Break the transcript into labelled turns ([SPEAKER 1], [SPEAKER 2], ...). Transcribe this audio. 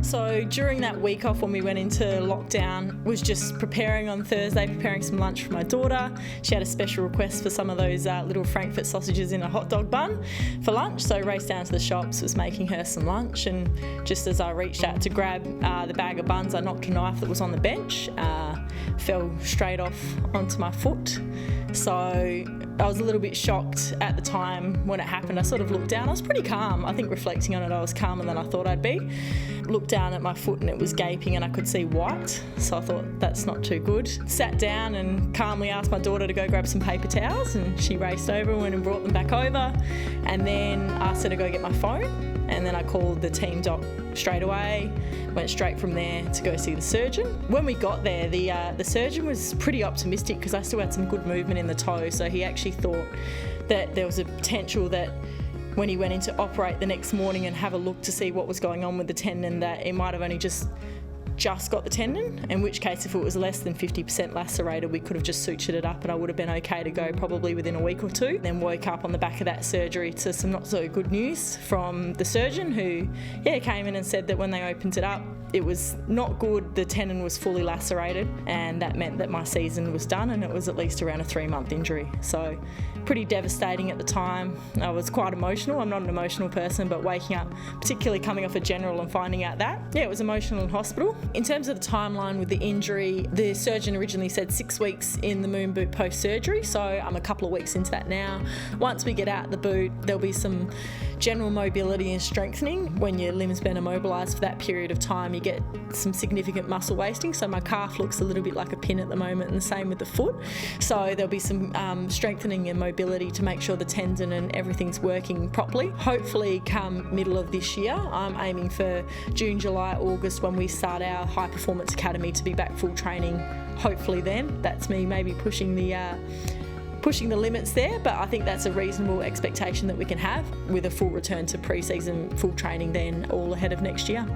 [SPEAKER 1] So during that week off when we went into lockdown, was just preparing on Thursday, preparing some lunch for my daughter. She had a special request for some of those little Frankfurt sausages in a hot dog bun for lunch. So I raced down to the shops, was making her some lunch, and just as I reached out to grab the bag of buns, I knocked a knife that was on the bench, fell straight off onto my foot. So I was a little bit shocked at the time when it happened. I sort of looked down. I was pretty calm. I think reflecting on it, I was calmer than I thought I'd be. Looked down at my foot and it was gaping and I could see white. So I thought, that's not too good. Sat down and calmly asked my daughter to go grab some paper towels, and she raced over, went and brought them back over, and then asked her to go get my phone. And then I called the team doc straight away, went straight from there to go see the surgeon. When we got there, the surgeon was pretty optimistic because I still had some good movement in the toe, so he actually thought that there was a potential that when he went in to operate the next morning and have a look to see what was going on with the tendon, that it might have only just got the tendon, in which case if it was less than 50% lacerated, we could have just sutured it up and I would have been okay to go probably within a week or two. Then woke up on the back of that surgery to some not so good news from the surgeon, who came in and said that when they opened it up, it was not good. The tendon was fully lacerated, and that meant that my season was done, and it was at least around a 3-month injury. So pretty devastating at the time. I was quite emotional. I'm not an emotional person, but waking up, particularly coming off a general and finding out that, it was emotional in hospital. In terms of the timeline with the injury, the surgeon originally said 6 weeks in the moon boot post-surgery, so I'm a couple of weeks into that now. Once we get out the boot, there'll be some general mobility and strengthening. When your limb's been immobilised for that period of time, you get some significant muscle wasting, so my calf looks a little bit like a pin at the moment, and the same with the foot. So there'll be some strengthening and mobility to make sure the tendon and everything's working properly. Hopefully come middle of this year. I'm aiming for June, July, August when we start our High Performance Academy to be back full training. Hopefully then. That's me maybe pushing the limits there, but I think that's a reasonable expectation that we can have with a full return to pre-season full training then all ahead of next year.